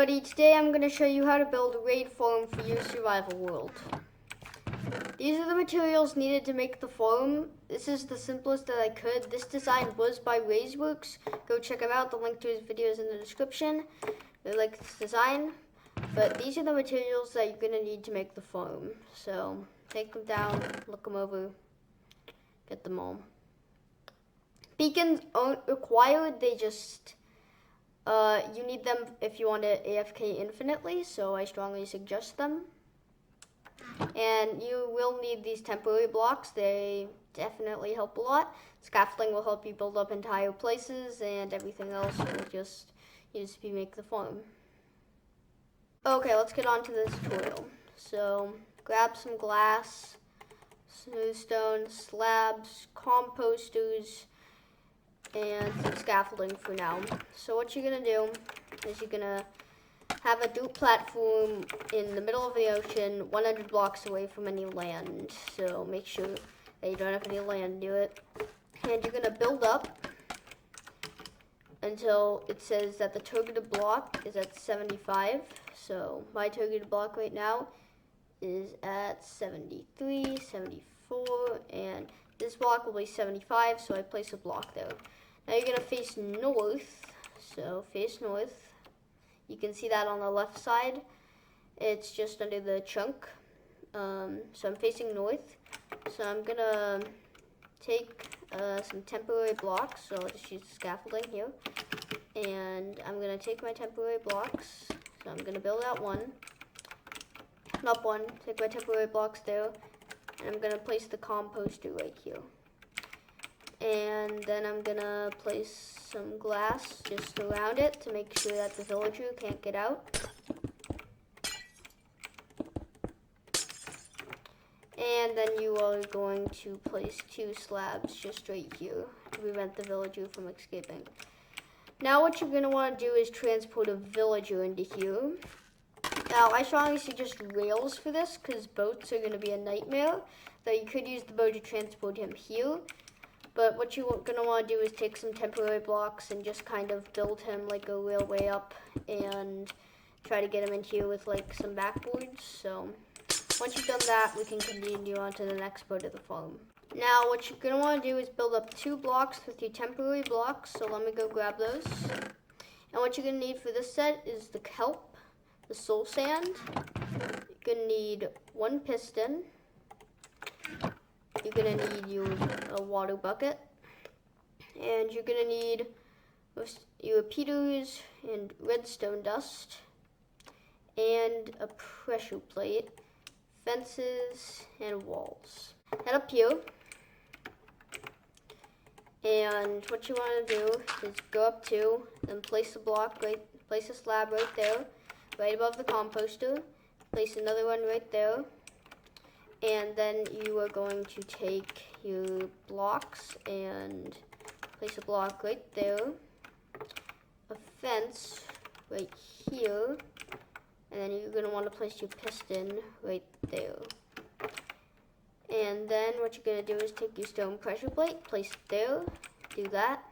everybody, today I'm going to show you how to build a raid farm for your survival world. These are the materials needed to make the farm. This is the simplest that I could. This design was by Raiseworks. Go check him out. The link to his video is in the description. They like this design. But these are the materials that you're going to need to make the farm. So take them down, look them over, get them all. Beacons aren't required, they just... you need them if you want to AFK infinitely, so I strongly suggest them. And you will need these temporary blocks. They definitely help a lot. Scaffolding will help you build up entire places, and everything else will just use to make the farm. Okay, let's get on to the tutorial. So grab some glass, smooth stone, slabs, composters, and some scaffolding for now. So what you're gonna do is you're gonna have a dirt platform in the middle of the ocean, 100 blocks away from any land. So make sure that you don't have any land near it. And you're gonna build up until it says that the targeted block is at 75. So my targeted block right now is at 73, 74, and this block will be 75, so I place a block there. Now you're gonna face north, so face north. You can see that on the left side. It's just under the chunk. So I'm facing north. So I'm gonna take some temporary blocks, so I'll just use scaffolding here. And I'm gonna take my temporary blocks. So I'm gonna build out one, not one, take my temporary blocks there, and I'm gonna place the composter right here. And then I'm gonna place some glass just around it to make sure that the villager can't get out. And then you are going to place 2 slabs just right here to prevent the villager from escaping. Now what you're gonna wanna do is transport a villager into here. Now I strongly suggest rails for this because boats are gonna be a nightmare. Though you could use the boat to transport him here. But what you're going to want to do is take some temporary blocks and just kind of build him like a railway up and try to get him in here with like some backboards. So once you've done that, we can continue on to the next part of the farm. Now what you're going to want to do is build up 2 blocks with your temporary blocks. So let me go grab those. And what you're going to need for this set is the kelp, the soul sand. You're going to need 1 piston. You're going to need a water bucket, and you're going to need your repeaters and redstone dust, and a pressure plate, fences, and walls. Head up here, and what you want to do is go up to and place a slab right there, right above the composter, place another one right there. And then you are going to take your blocks and place a block right there, a fence right here, and then you're going to want to place your piston right there. And then what you're going to do is take your stone pressure plate, place it there, do that,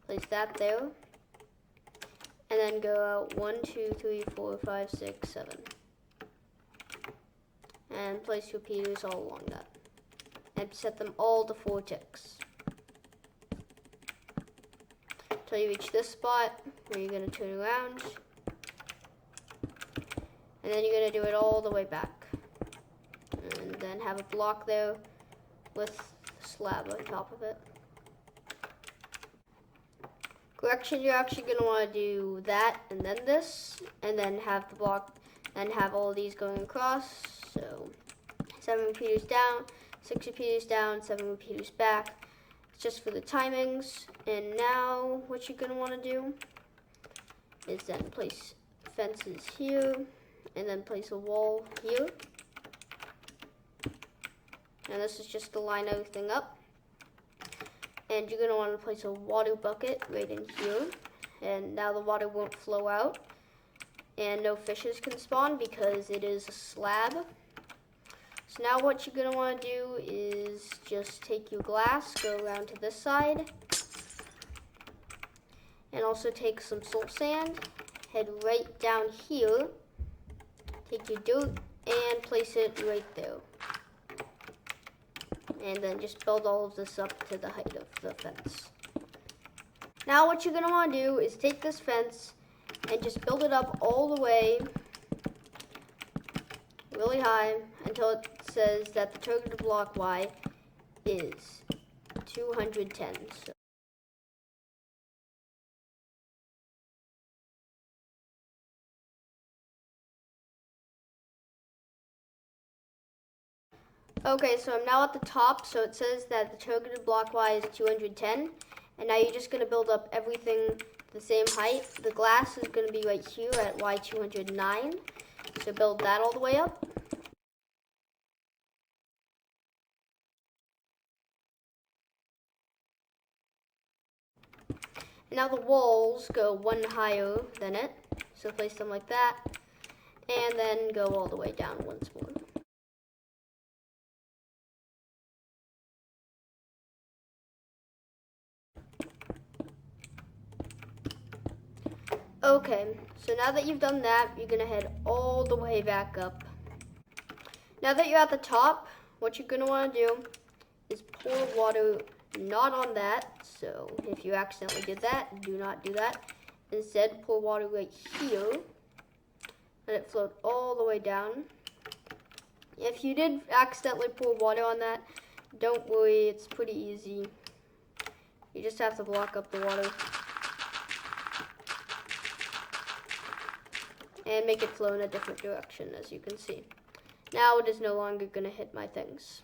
place that there, and then go out 1, 2, 3, 4, 5, 6, 7. And place your repeaters all along that. And set them all to 4 ticks. Until you reach this spot where you're going to turn around. And then you're going to do it all the way back. And then have a block there with a slab on top of it. Correction, you're actually going to want to do that and then this. And then have the block, and have all of these going across. So 7 repeaters down, 6 repeaters down, 7 repeaters back. It's just for the timings. And now what you're going to want to do is then place fences here and then place a wall here. And this is just to line everything up. And you're going to want to place a water bucket right in here. And now the water won't flow out. And no fishes can spawn because it is a slab. So now what you're going to want to do is just take your glass, go around to this side, and also take some soul sand head right down here, take your dirt and place it right there. And then just build all of this up to the height of the fence. Now what you're gonna wanna do is take this fence and just build it up all the way really high until it says that the targeted block Y is 210. Okay, so I'm now at the top, so it says that the targeted block Y is 210, and now you're just going to build up everything the same height. The glass is going to be right here at Y 209, so build that all the way up. And now the walls go one higher than it, so place them like that, and then go all the way down once more. Okay, so now that you've done that, you're gonna head all the way back up. Now that you're at the top, what you're gonna wanna do is pour water not on that. So if you accidentally did that, do not do that. Instead, pour water right here. Let it float all the way down. If you did accidentally pour water on that, don't worry, it's pretty easy. You just have to block up the water. And make it flow in a different direction, as you can see. Now it is no longer going to hit my things.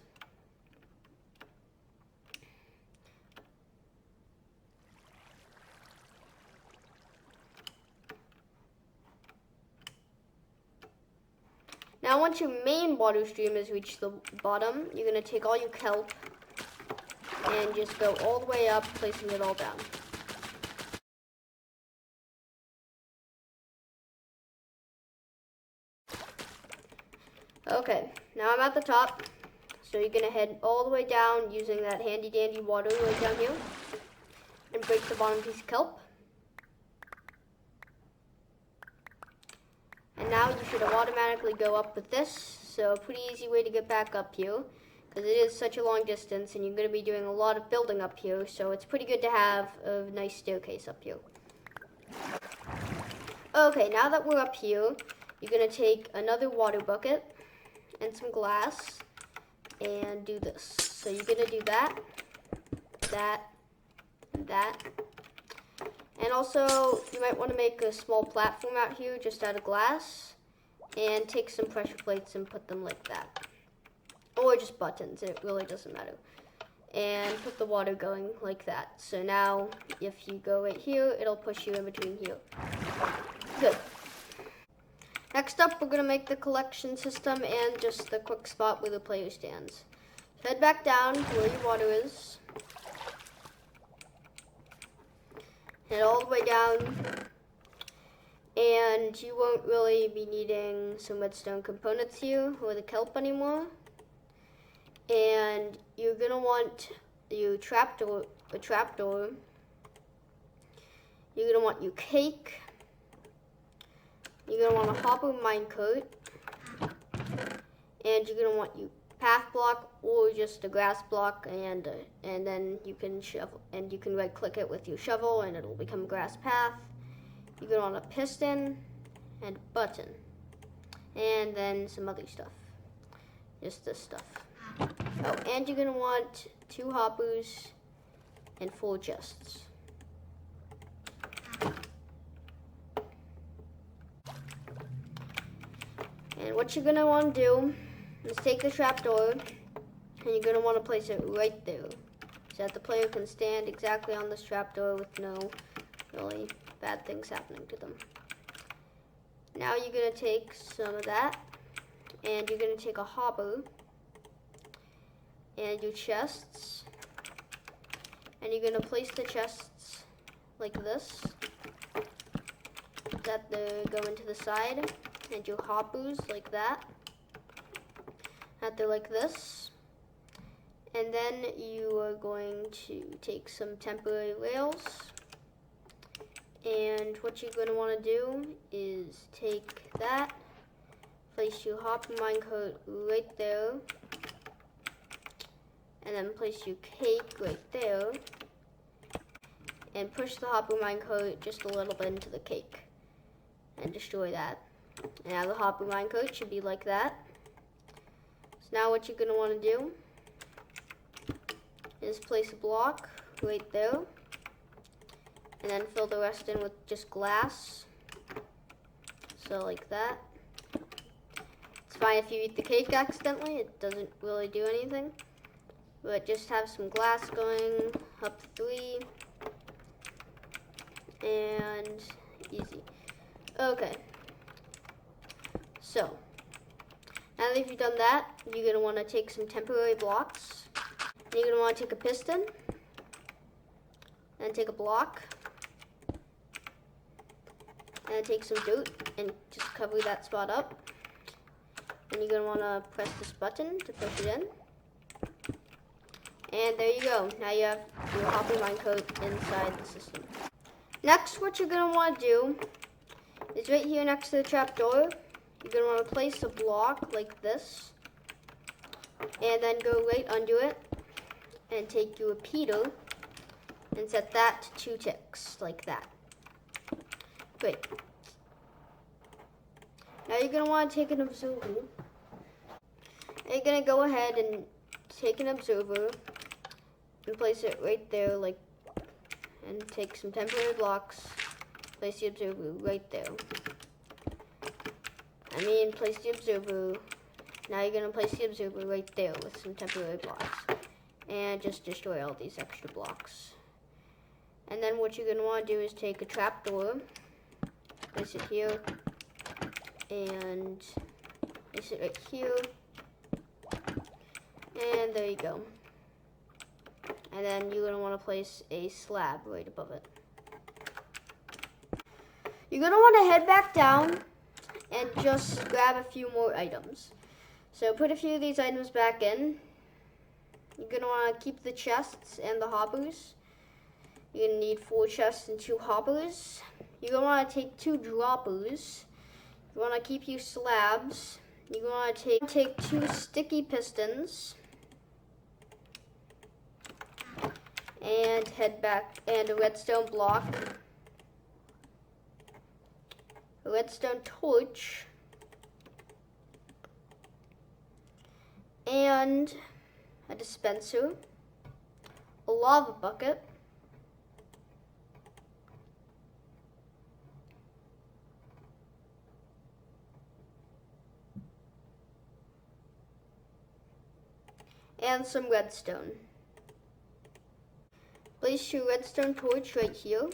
Now once your main water stream has reached the bottom, you're going to take all your kelp and just go all the way up, placing it all down. Okay, now I'm at the top, so you're going to head all the way down using that handy dandy water right down here, and break the bottom piece of kelp. And now you should automatically go up with this, so a pretty easy way to get back up here, because it is such a long distance, and you're going to be doing a lot of building up here, so it's pretty good to have a nice staircase up here. Okay, now that we're up here, you're going to take another water bucket and some glass and do this. So you're going to do that, that, and that. And also, you might want to make a small platform out here just out of glass and take some pressure plates and put them like that. Or just buttons, it really doesn't matter. And put the water going like that. So now, if you go right here, it'll push you in between here. Good. Next up, we're going to make the collection system and just the quick spot where the player stands. So head back down to where your water is. Head all the way down. And you won't really be needing some redstone components here or the kelp anymore. And you're going to want your trapdoor, a trapdoor. You're going to want your cake. You're going to want a hopper minecart, and you're going to want your path block or just a grass block, and then you can shovel, and you can right click it with your shovel and it'll become a grass path. You're going to want a piston and a button, and then some other stuff, just this stuff. Oh, and you're going to want 2 hoppers and 4 chests. And what you're going to want to do is take the trapdoor, and you're going to want to place it right there, so that the player can stand exactly on this trapdoor with no really bad things happening to them. Now you're going to take some of that, and you're going to take a hopper, and your chests, and you're going to place the chests like this, that they go into the side. And your hoppers like that, they're like this, and then you are going to take some temporary rails And what you're going to want to do is take that, place your hopper minecart right there, and then place your cake right there, and push the hopper minecart just a little bit into the cake, and destroy that. And now the hopper minecart should be like that. So now what you're going to want to do is place a block right there, and then fill the rest in with just glass. So like that. It's fine if you eat the cake accidentally, it doesn't really do anything. But just have some glass going up 3. And easy. Okay. So, now that you've done that, you're going to want to take some temporary blocks. And you're going to want to take a piston. And take a block. And take some dirt and just cover that spot up. And you're going to want to press this button to push it in. And there you go. Now you have your hopper minecart inside the system. Next, what you're going to want to do is right here next to the trapdoor, you're going to want to place a block like this. And then go right under it and take your repeater and set that to 2 ticks, like that. Great. Now you're going to want to take an observer. And you're going to go ahead and take an observer and place it right there, like, and take some temporary blocks, place the observer right there. Place the observer. Now you're going to place the observer right there with some temporary blocks. And just destroy all these extra blocks. And then what you're going to want to do is take a trapdoor, place it here, and place it right here. And there you go. And then you're going to want to place a slab right above it. You're going to want to head back down and just grab a few more items. So put a few of these items back in. You're going to want to keep the chests and the hoppers. You're going to need 4 chests and 2 hoppers. You're going to want to take 2 droppers. You want to keep your slabs. You're going to take 2 sticky pistons. And head back, and a redstone block, a redstone torch, and a dispenser, a lava bucket, and some redstone. Place your redstone torch right here.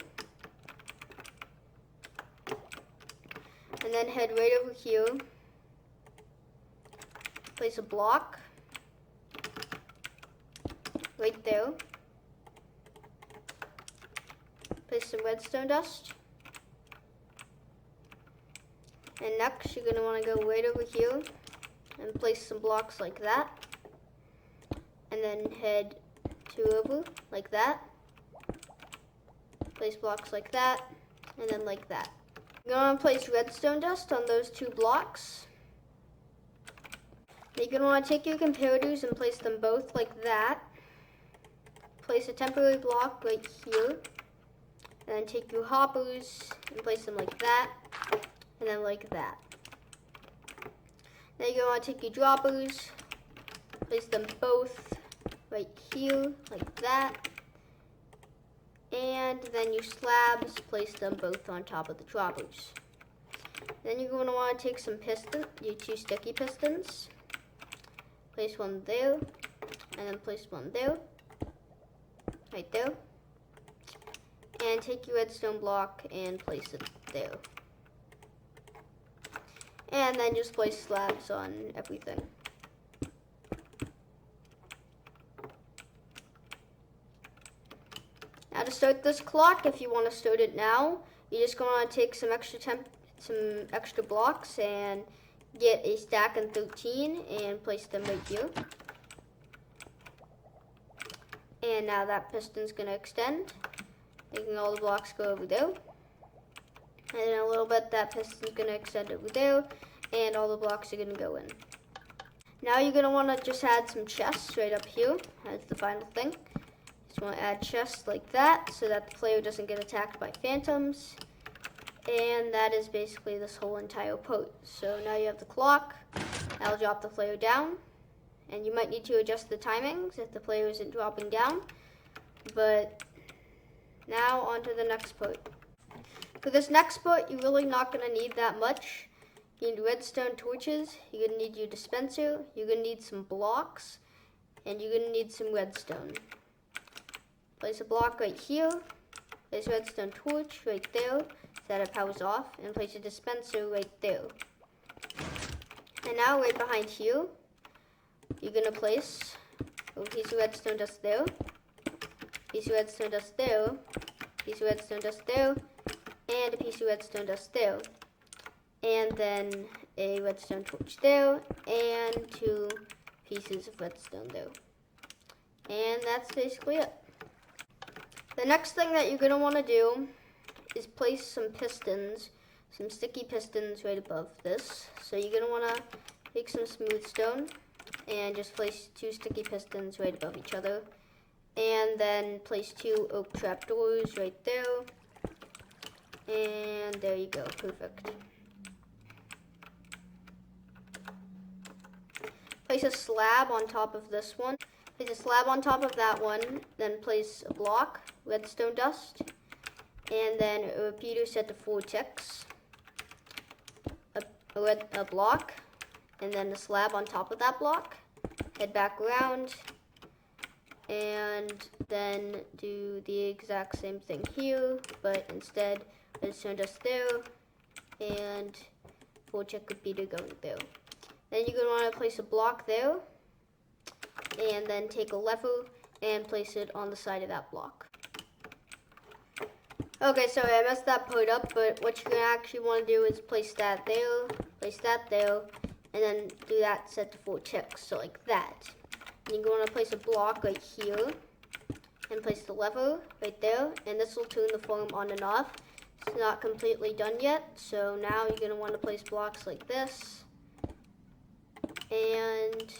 And then head right over here. Place a block right there. Place some redstone dust. And next you're going to want to go right over here and place some blocks like that. And then head 2 over like that. Place blocks like that, and then like that. You're going to place redstone dust on those 2 blocks. You're going to want to take your comparators and place them both like that. Place a temporary block right here. And then take your hoppers and place them like that, and then like that. Now you're going to want to take your droppers, place them both right here, like that. And then your slabs, place them both on top of the droppers. Then you're going to want to take some your 2 sticky pistons. Place one there, and then place one there, right there. And take your redstone block and place it there. And then just place slabs on everything. Now to start this clock, if you want to start it now, you're just going to take some extra blocks and get a stack and 13 and place them right here. And now that piston's going to extend, making all the blocks go over there. And in a little bit, that piston's gonna extend over there, and all the blocks are gonna go in. Now you're gonna wanna just add some chests right up here. That's the final thing. Just wanna add chests like that, so that the player doesn't get attacked by phantoms. And that is basically this whole entire part. So now you have the clock. That'll drop the player down. And you might need to adjust the timings if the player isn't dropping down. But now on to the next part. For this next part, you're really not going to need that much. You need redstone torches, you're going to need your dispenser, you're going to need some blocks, and you're going to need some redstone. Place a block right here, place a redstone torch right there, so that it powers off, and place a dispenser right there. And now right behind here, you're going to place a piece of redstone dust there, piece of redstone dust there, piece of redstone dust there, and a piece of redstone dust there. And then a redstone torch there, and 2 pieces of redstone there. And that's basically it. The next thing that you're going to want to do is place some pistons, some sticky pistons right above this. So you're going to want to take some smooth stone and just place 2 sticky pistons right above each other. And then place 2 oak trapdoors right there. And there you go, perfect. Place a slab on top of this one. Place a slab on top of that one, then place a block, redstone dust, and then a repeater set to 4 ticks, a block, and then a slab on top of that block. Head back around, and then do the exact same thing here, but instead redstone dust there, and 4 tick repeater going there. Then you're going to want to place a block there, and then take a lever and place it on the side of that block. Okay, sorry, I messed that part up, but what you're going to actually want to do is place that there, and then do that set to 4 ticks, so like that. And you're going to place a block right here, and place the lever right there, and this will turn the form on and off. It's not completely done yet, so now you're going to want to place blocks like this. And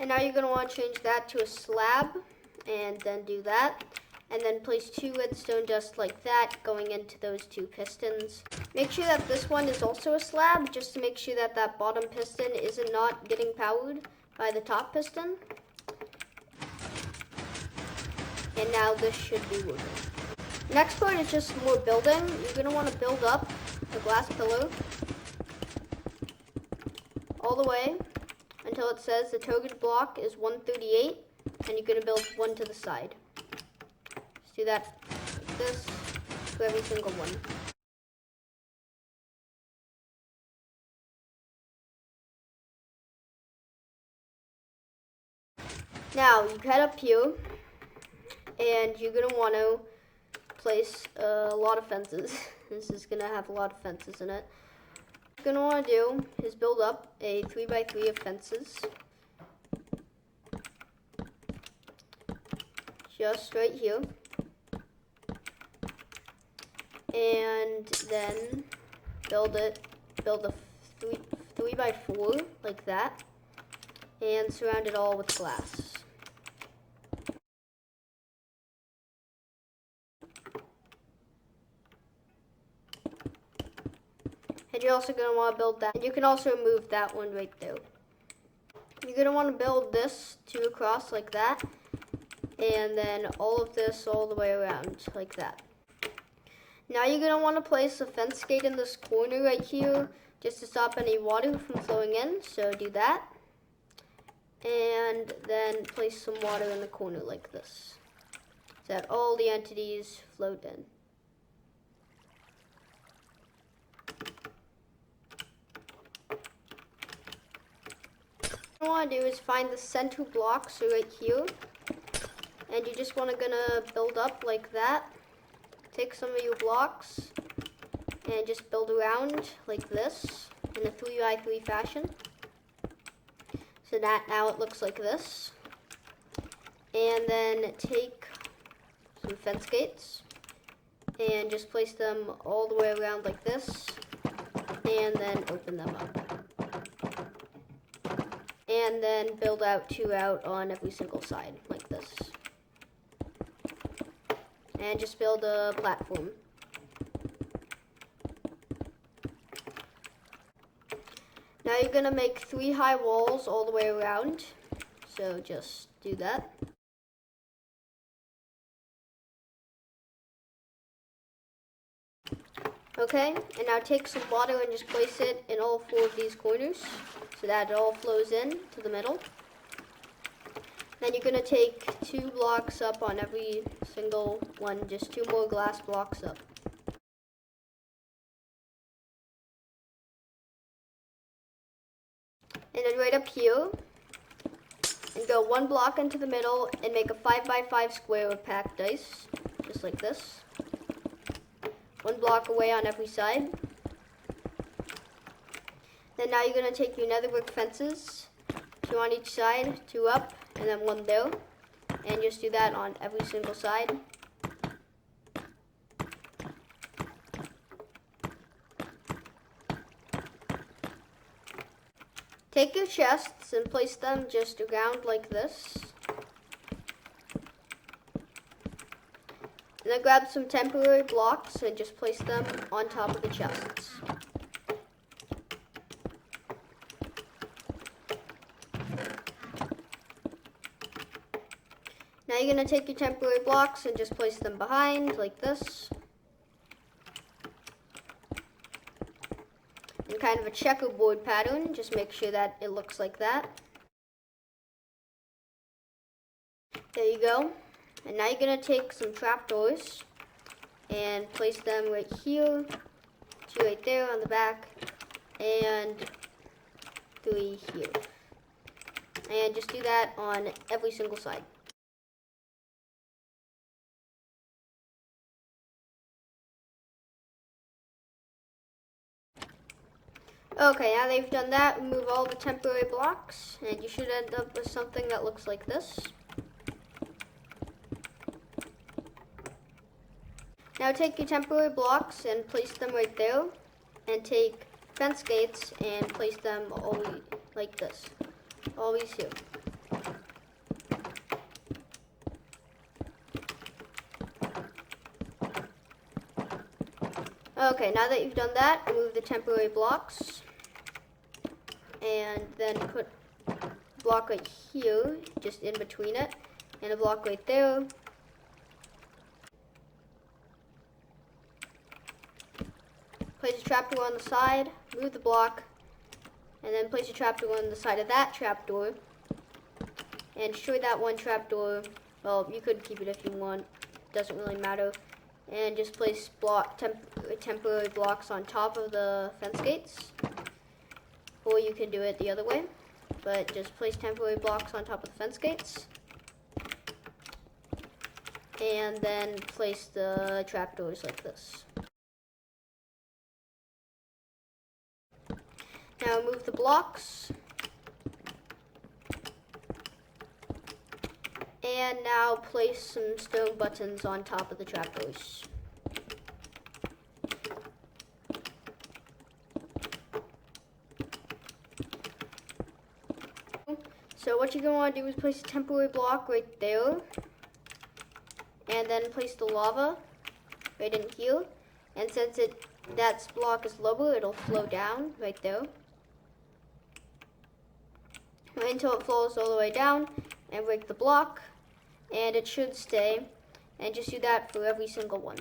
now you're going to want to change that to a slab, and then do that, and then place 2 redstone dust like that going into those 2 pistons. Make sure that this one is also a slab, just to make sure that that bottom piston isn't not getting powered by the top piston. And now this should be working. Next part is just more building. You're going to want to build up the glass pillar all the way until it says the target block is 138, and you're going to build 1 to the side. Just do that like this for every single one. Now you head up here, and you're going to want to place a lot of fences. This is going to have a lot of fences in it. What you're going to want to do is build up a 3x3 of fences. Just right here. And then build a 3x4 like that. And surround it all with glass. And you're also going to want to build that. And you can also move that one right there. You're going to want to build this 2 across like that. And then all of this all the way around like that. Now you're going to want to place a fence gate in this corner right here just to stop any water from flowing in. So do that. And then place some water in the corner like this, so that all the entities float in. What you want to do is find the center block, so right here, and you just want to build up like that. Take some of your blocks and just build around like this in a 3x3 fashion. So that now it looks like this. And then take some fence gates, and just place them all the way around like this, and then open them up. And then build out 2 out on every single side, like this. And just build a platform. Now you're gonna make 3 high walls all the way around. So just do that. Okay, and now take some water and just place it in all 4 of these corners so that it all flows in to the middle. Then you're gonna take 2 blocks up on every single one, just 2 more glass blocks up. And then right up here, and go 1 block into the middle and make a 5x5 square of packed ice, just like this. 1 block away on every side. Then now you're going to take your nether brick fences, 2 on each side, 2 up, and then 1 there. And just do that on every single side. Take your chests and place them just around like this. And then grab some temporary blocks and just place them on top of the chests. Now you're going to take your temporary blocks and just place them behind like this. In kind of a checkerboard pattern, just make sure that it looks like that. There you go. And now you're going to take some trapdoors and place them right here, 2 right there on the back, and 3 here. And just do that on every single side. Okay, now that you've done that, remove all the temporary blocks, and you should end up with something that looks like this. Now take your temporary blocks and place them right there, and take fence gates and place them always like this, always here. Okay, now that you've done that, remove the temporary blocks, and then put a block right here, just in between it, and a block right there. Place a trapdoor on the side, move the block, and then place a trapdoor on the side of that trapdoor, and destroy that one trapdoor. Well, you could keep it if you want, doesn't really matter. And just place temporary blocks on top of the fence gates, or you can do it the other way, but just place temporary blocks on top of the fence gates, and then place the trapdoors like this. Now remove the blocks, and now place some stone buttons on top of the trapdoors. So what you're going to want to do is place a temporary block right there, and then place the lava right in here, and since that block is lower, it'll flow down right there until it flows all the way down, and break the block, and it should stay, and just do that for every single one.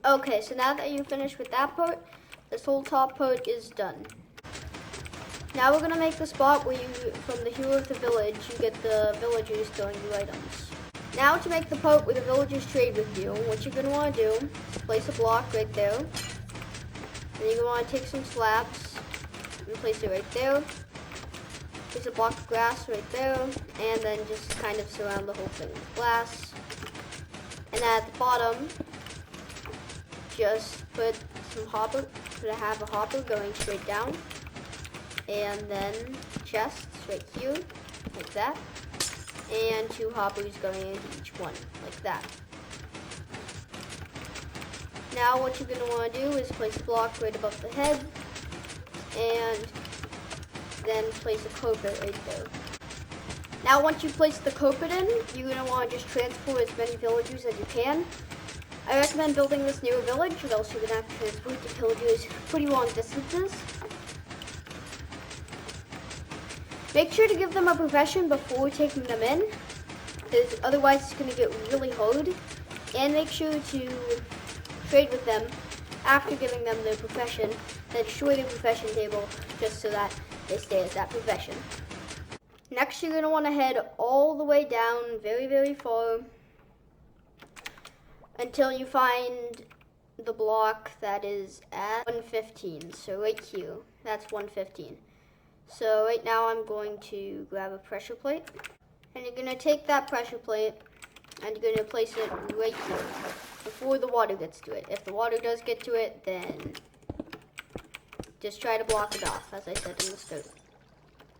Okay, so now that you're finished with that part, this whole top part is done. Now we're going to make the spot where from the hero of the village, you get the villagers throwing you items. Now to make the part where the villagers trade with you, what you're going to want to do is place a block right there. And you're going to want to take some slabs and place it right there. Place a block of grass right there, and then just kind of surround the whole thing with glass. And at the bottom, just put some gonna have a hopper going straight down, and then chests right here, like that, and 2 hoppers going into each one, like that. Now what you're gonna want to do is place a block right above the head, and then place a carpet right there. Now once you place the carpet in, you're going to want to just transport as many villagers as you can. I recommend building this near a village, or else you're going to have to transport the villagers pretty long distances. Make sure to give them a profession before taking them in, because otherwise it's going to get really hard. And make sure to trade with them after giving them their profession, then destroy their profession table just so that they stay as that profession. Next, you're going to want to head all the way down very, very far until you find the block that is at 115. So right here, that's 115. So right now I'm going to grab a pressure plate, and you're going to take that pressure plate and you're going to place it right here before the water gets to it. If the water does get to it, then just try to block it off, as I said in the start.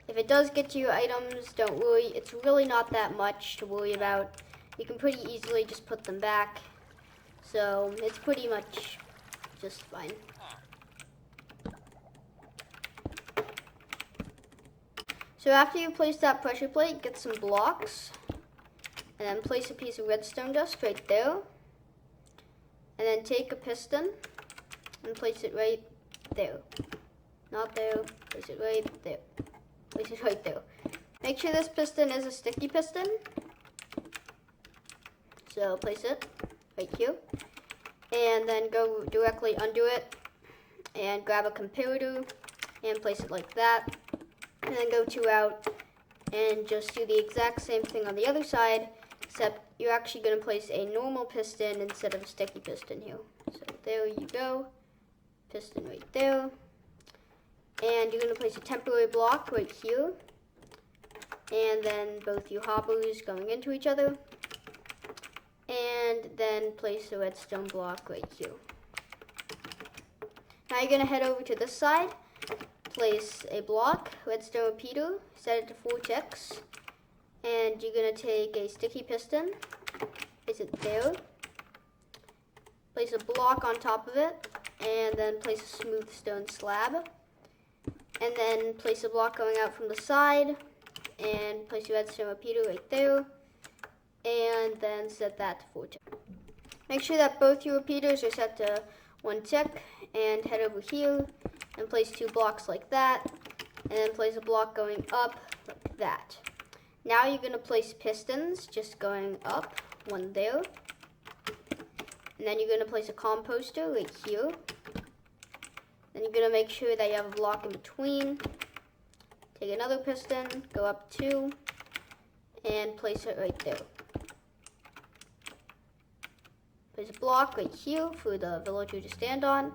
If it does get to your items, don't worry. It's really not that much to worry about. You can pretty easily just put them back. So it's pretty much just fine. So after you place that pressure plate, get some blocks. And then place a piece of redstone dust right there. And then take a piston and place it right there. Not there, place it right there. Place it right there. Make sure this piston is a sticky piston. So place it right here. And then go directly under it and grab a comparator and place it like that. And then go 2 out and just do the exact same thing on the other side, except you're actually going to place a normal piston instead of a sticky piston here. So there you go. Piston right there. And you're going to place a temporary block right here. And then both your hoppers going into each other. And then place a redstone block right here. Now you're going to head over to this side. Place a block, redstone repeater, set it to 4 ticks. And you're going to take a sticky piston. Place it there. Place a block on top of it. And then place a smooth stone slab. And then place a block going out from the side, and place your redstone repeater right there, and then set that to 4 ticks. Make sure that both your repeaters are set to 1 tick, and head over here, and place 2 blocks like that, and then place a block going up like that. Now you're going to place pistons just going up, 1 there, and then you're going to place a composter right here. Then you're going to make sure that you have a block in between. Take another piston, go up 2, and place it right there. Place a block right here for the villager to stand on,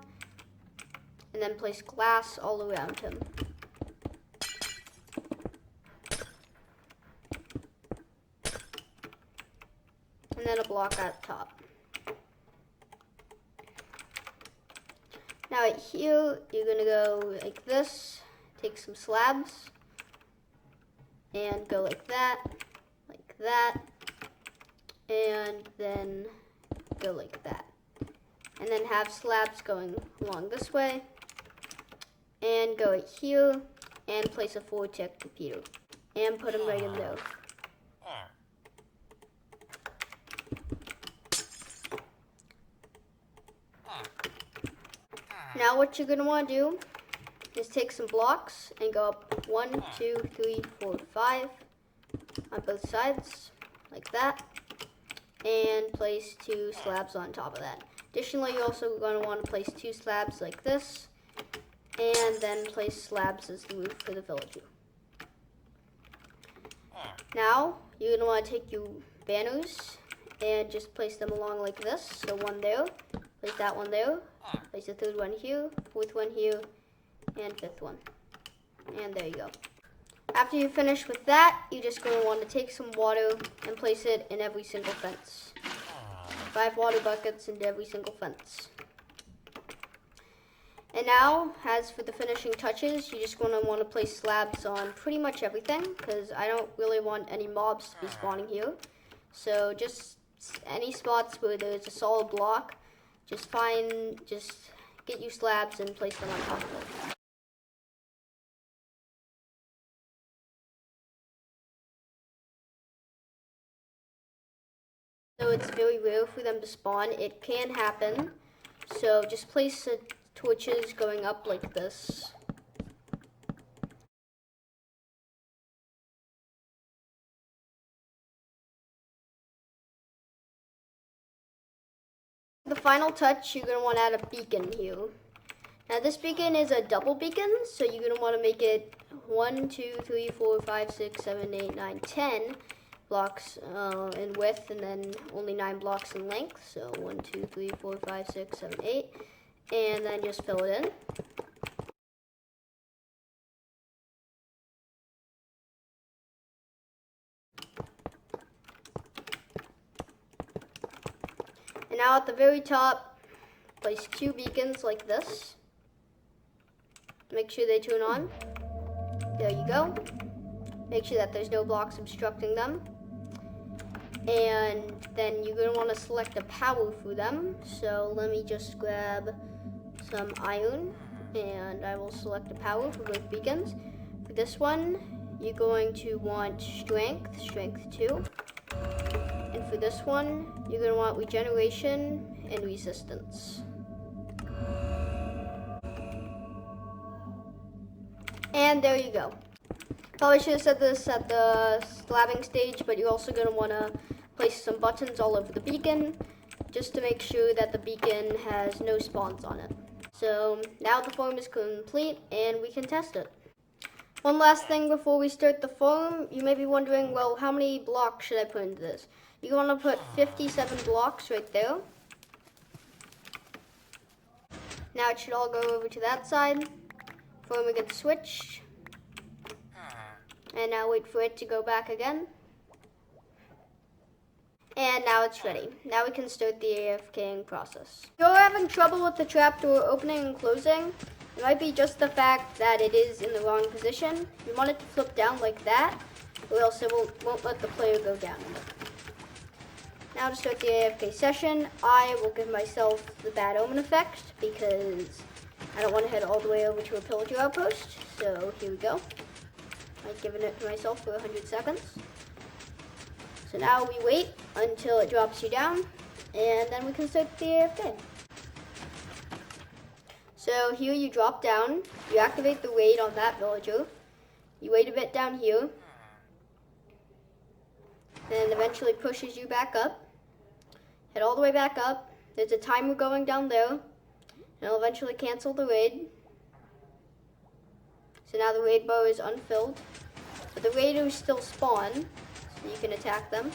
and then place glass all around him. And then a block at the top. Now right here, you're going to go like this, take some slabs, and go like that, and then go like that. And then have slabs going along this way, and go right here, and place a 4 tick repeater, and put them right in there. Now what you're going to want to do is take some blocks and go up 1, 2, 3, 4, 5 on both sides, like that, and place 2 slabs on top of that. Additionally, you're also going to want to place 2 slabs like this, and then place slabs as the roof for the villager. Now, you're going to want to take your banners and just place them along like this. So 1 there, place that 1 there, place the 3rd one here, 4th one here, and 5th one. And there you go. After you finish with that, you're just going to want to take some water and place it in every single fence. 5 water buckets into every single fence. And now, as for the finishing touches, you just want to place slabs on pretty much everything, because I don't really want any mobs to be spawning here. So just any spots where there's a solid block, just get you slabs and place them on top of it. So it's very rare for them to spawn. It can happen. So just place the torches going up like this. The final touch, you're going to want to add a beacon here. Now this beacon is a double beacon, so you're going to want to make it 1, 2, 3, 4, 5, 6, 7, 8, 9, 10 blocks in width, and then only 9 blocks in length. So 1, 2, 3, 4, 5, 6, 7, 8, and then just fill it in. And now at the very top, place 2 beacons like this. Make sure they turn on. There you go. Make sure that there's no blocks obstructing them. And then you're going to want to select a power for them. So let me just grab some iron, and I will select a power for both beacons. For this one, you're going to want strength 2. And for this one, you're going to want regeneration and resistance. And there you go. Probably should have said this at the slabbing stage, but you're also going to want to place some buttons all over the beacon, just to make sure that the beacon has no spawns on it. So now the farm is complete, and we can test it. One last thing before we start the farm, you may be wondering, well, how many blocks should I put into this? You want to put 57 blocks right there. Now it should all go over to that side. Farm gets switched. And now wait for it to go back again. And now it's ready. Now we can start the AFKing process. If you're having trouble with the trapdoor opening and closing, it might be just the fact that it is in the wrong position. You want it to flip down like that, or else it won't let the player go down. Now to start the AFK session, I will give myself the bad omen effect because I don't want to head all the way over to a pillager outpost. So here we go. I've given it to myself for 100 seconds. So now we wait until it drops you down, and then we can start the AFK. So here you drop down, you activate the raid on that villager, you wait a bit down here, then eventually pushes you back up. Head all the way back up. There's a timer going down there, and it'll eventually cancel the raid. So now the raid bar is unfilled, but the raiders still spawn, so you can attack them.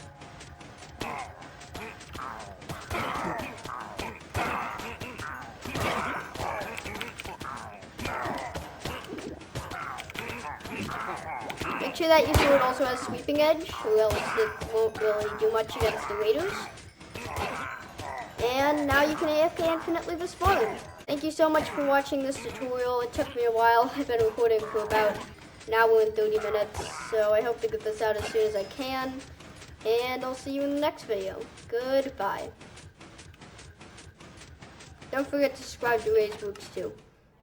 Make sure that your sword also has sweeping edge, or else it won't really do much against the raiders. And now you can AFK infinitely this farm. Thank you so much for watching this tutorial. It took me a while. I've been recording for about an hour and 30 minutes, so I hope to get this out as soon as I can. And I'll see you in the next video. Goodbye. Don't forget to subscribe to Ray's Groups too.